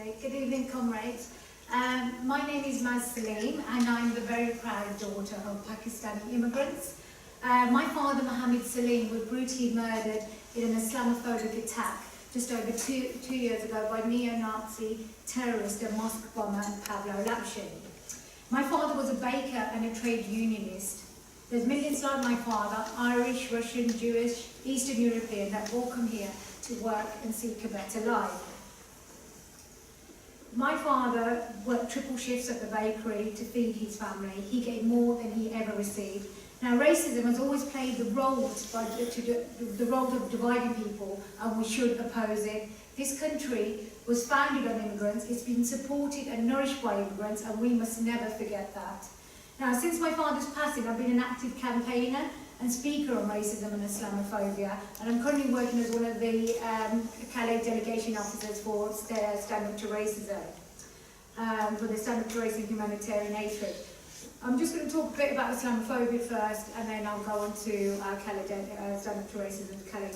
Okay, good evening, comrades. My name is Maz Saleem and I'm the very proud daughter of Pakistani immigrants. My father, Maz Saleem, was brutally murdered in an Islamophobic attack just over two years ago by neo-Nazi terrorist and mosque bomber Pavlo Lapshin. My father was a baker and a trade unionist. There's millions like my father, Irish, Russian, Jewish, Eastern European, that all come here to work and seek a better life. My father worked triple shifts at the bakery to feed his family. He gave more than he ever received. Now, racism has always played the role of dividing people, and we should oppose it. This country was founded on immigrants, it's been supported and nourished by immigrants, and we must never forget that. Now, since my father's passing, I've been an active campaigner and speaker on racism and Islamophobia, and I'm currently working as one of the Calais delegation officers for Stand Up to Racism, for the Stand Up to Racism Humanitarian Hatred. I'm just going to talk a bit about Islamophobia first, and then I'll go on to Calais Stand Up to Racism Calais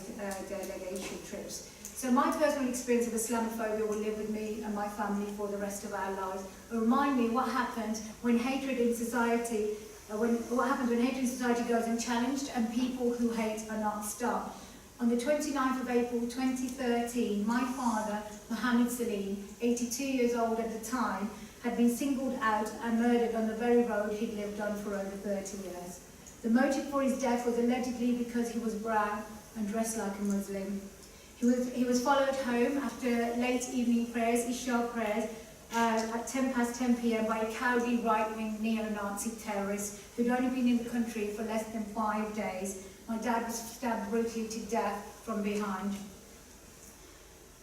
delegation trips. So my personal experience of Islamophobia will live with me and my family for the rest of our lives. It will remind me what happens when hatred in society goes unchallenged and people who hate are not stopped. On the 29th of April 2013, my father, Maz Saleem, 82 years old at the time, had been singled out and murdered on the very road he'd lived on for over 30 years. The motive for his death was allegedly because he was brown and dressed like a Muslim. He was followed home after late evening prayers, Isha prayers, at 10 p.m. by a cowardly right-wing neo-Nazi terrorist who'd only been in the country for less than 5 days. My dad was stabbed brutally to death from behind.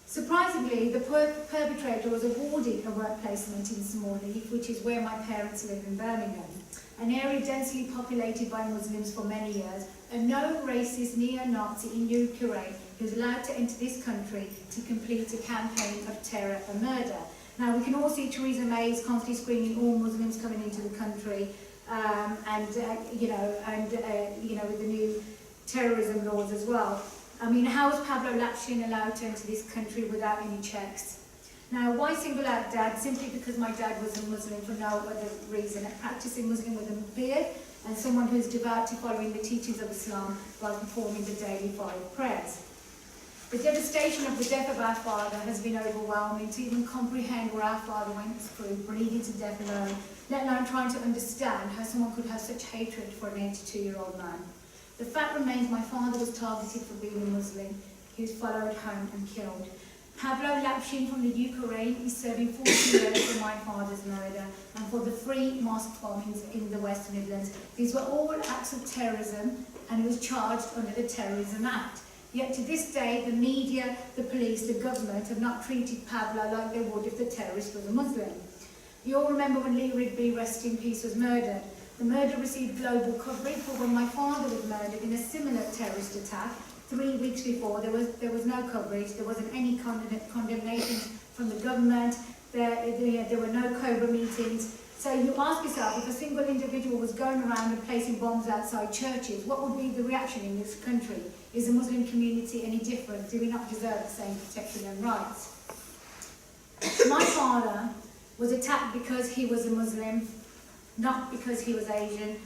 Surprisingly, the perpetrator was awarded a work placement in Smallheath, which is where my parents live in Birmingham, an area densely populated by Muslims for many years, and no racist neo-Nazi in Ukraine who's allowed to enter this country to complete a campaign of terror and murder. Now, we can all see Theresa May's constantly screening all Muslims coming into the country, with the new terrorism laws as well. I mean, how is Pavlo Lapshin allowed to enter this country without any checks? Now, why single out Dad? Simply because my dad was a Muslim for no other reason, a practicing Muslim with a beard and someone who is devout to following the teachings of Islam while performing the daily 5 prayers. The devastation of the death of our father has been overwhelming. To even comprehend what our father went through, bleeding to death alone, let alone trying to understand how someone could have such hatred for an 82-year-old man. The fact remains my father was targeted for being a Muslim. He was followed home and killed. Pavlo Lapshin from the Ukraine is serving 40 years for my father's murder and for the 3 mosque bombings in the West Midlands. These were all acts of terrorism, and he was charged under the Terrorism Act. Yet to this day, the media, the police, the government have not treated Pavlo like they would if the terrorist was a Muslim. You all remember when Lee Rigby, rest in peace, was murdered. The murder received global coverage, but when my father was murdered in a similar terrorist attack 3 weeks before, there was no coverage. There wasn't any condemnation from the government. There were no Cobra meetings. So you ask yourself, if a single individual was going around and placing bombs outside churches, what would be the reaction in this country? Is the Muslim community any different? Do we not deserve the same protection and rights? My father was attacked because he was a Muslim, not because he was Asian,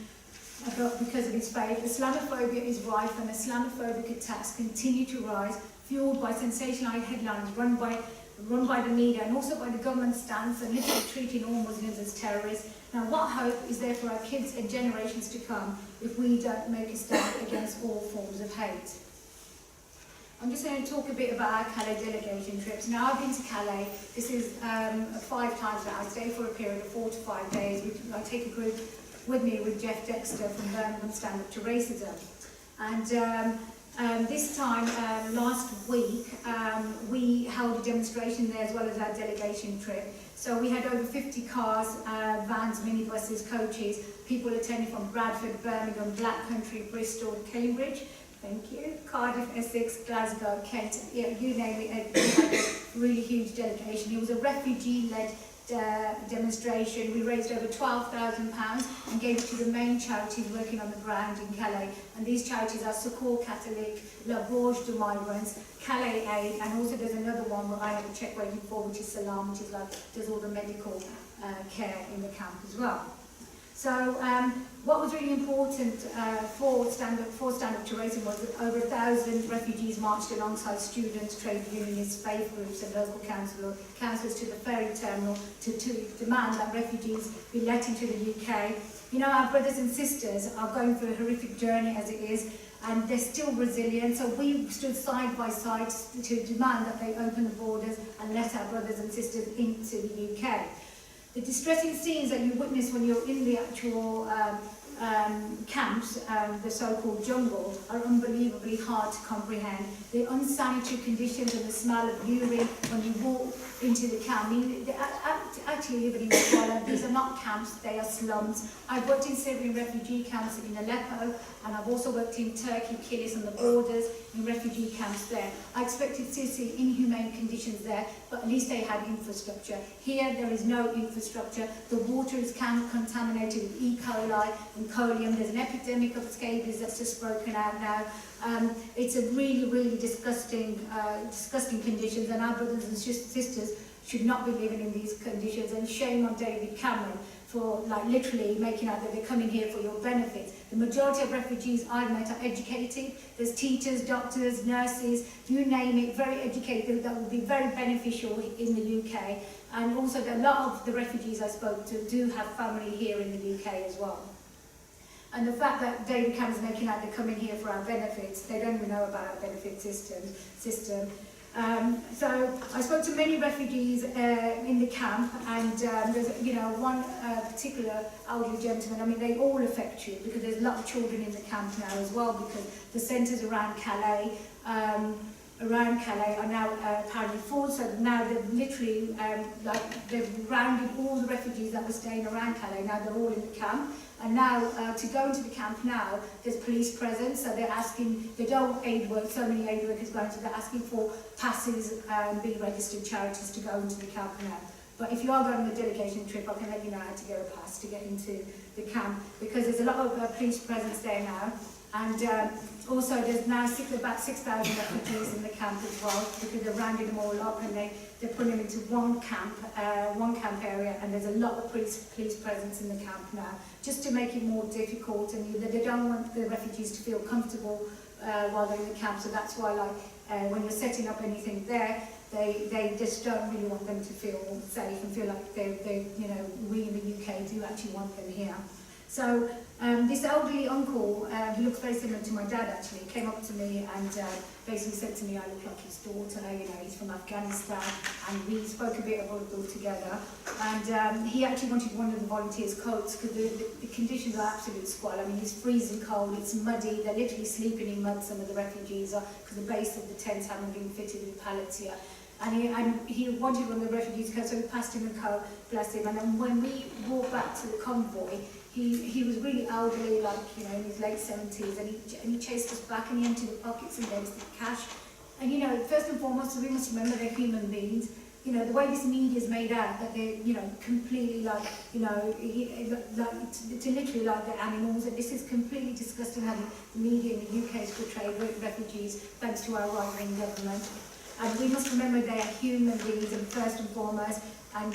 but because of his faith. Islamophobia is rife, and Islamophobic attacks continue to rise, fueled by sensationalized headlines run by the media and also by the government stance and literally treating all Muslims as terrorists. Now, what hope is there for our kids and generations to come if we don't make a stand against all forms of hate? I'm just going to talk a bit about our Calais delegation trips. Now, I've been to Calais. This is 5 times now. I stay for a period of 4 to 5 days. I take a group with me with Jeff Dexter from Birmingham Stand Up to Racism. And this time, last week, we held a demonstration there as well as our delegation trip. So we had over 50 cars, vans, minibuses, coaches, people attending from Bradford, Birmingham, Black Country, Bristol, Cambridge, thank you, Cardiff, Essex, Glasgow, Kent, you name it, a really huge delegation. It was a refugee-led demonstration. We raised over £12,000 and gave it to the main charities working on the ground in Calais. And these charities are Secours Catholique, La Bourge de Migrants, Calais Aid, and also there's another one where I have a check waiting for, which is Salam, which is like, does all the medical care in the camp as well. So what was really important for Stand Up to Racism was that over 1,000 refugees marched alongside students, trade unionists, faith groups and local councillors to the ferry terminal to demand that refugees be let into the UK. You know, our brothers and sisters are going through a horrific journey as it is, and they're still resilient, so we stood side by side to demand that they open the borders and let our brothers and sisters into the UK. The distressing scenes that you witness when you're in the actual camps, the so-called jungle, are unbelievably hard to comprehend. The unsanitary conditions and the smell of urine when you walk into the camp. I mean, actually living in Kuala, these are not camps, they are slums. I've worked in Syrian refugee camps in Aleppo, and I've also worked in Turkey, Kilis on the borders, in refugee camps there. I expected to see inhumane conditions there, but at least they had infrastructure. Here, there is no infrastructure. The water is contaminated with E. coli and colium. There's an epidemic of scabies that's just broken out now. It's a really, really disgusting conditions, and our brothers and sisters should not be living in these conditions. And shame on David Cameron for like literally making out that they're coming here for your benefits. The majority of refugees I've met are educated. There's teachers, doctors, nurses, you name it, very educated, that will be very beneficial in the UK. And also a lot of the refugees I spoke to do have family here in the UK as well. And the fact that David Cameron's making out they're coming here for our benefits, they don't even know about our benefit system. So I spoke to many refugees in the camp, and there's one particular elderly gentleman. I mean, they all affect you because there's a lot of children in the camp now as well, because the centres around Calais are now apparently full. So now they've literally they've rounded all the refugees that were staying around Calais. Now they're all in the camp. And now, to go into the camp now, there's police presence, so they're asking, they don't aid work, so many aid workers going, so they're asking for passes and be registered charities to go into the camp now. But if you are going on a delegation trip, I can let you know how to get a pass to get into the camp, because there's a lot of police presence there now. And also there's now about 6,000 refugees in the camp as well, because they've rounded them all up and they're putting them into one camp area, and there's a lot of police presence in the camp now, just to make it more difficult, and they don't want the refugees to feel comfortable while they're in the camp. So that's why, when you're setting up anything there, they just don't really want them to feel safe and feel like we in the UK do actually want them here. So this elderly uncle, he looks very similar to my dad actually, came up to me and basically said to me, I look like his daughter, he's from Afghanistan, and we spoke a bit of Urdu together. And he actually wanted one of the volunteers' coats, because the conditions are absolute squalor. I mean, it's freezing cold, it's muddy, they're literally sleeping in mud, some of the refugees are, because the base of the tents haven't been fitted with pallets yet. And he wanted one of the refugees' coats, so we passed him a coat, bless him. And then when we walked back to the convoy, he was really elderly, in his late 70s, and he chased us back, and he emptied the pockets and gave us the cash. And first and foremost, we must remember they're human beings. The way this media is made out, that they're, completely to literally like they're animals, and this is completely disgusting how the media in the UK has portrayed refugees, thanks to our right-wing government. And we must remember they are human beings, and first and foremost, and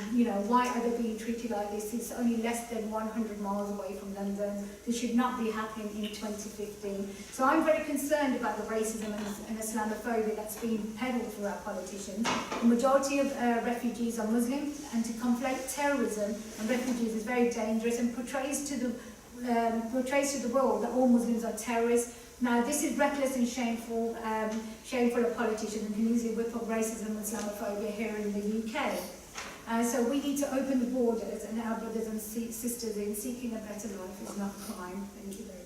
why are they being treated like this? It's only less than 100 miles away from London. This should not be happening in 2015. So I'm very concerned about the racism and Islamophobia that's being peddled through our politicians. The majority of refugees are Muslims, and to conflate terrorism and refugees is very dangerous, and portrays to the world that all Muslims are terrorists. Now, this is reckless and shameful of politicians, and can easily whip up racism and Islamophobia here in the UK. So we need to open the borders, and our brothers and sisters in seeking a better life is not a crime. Thank you very much.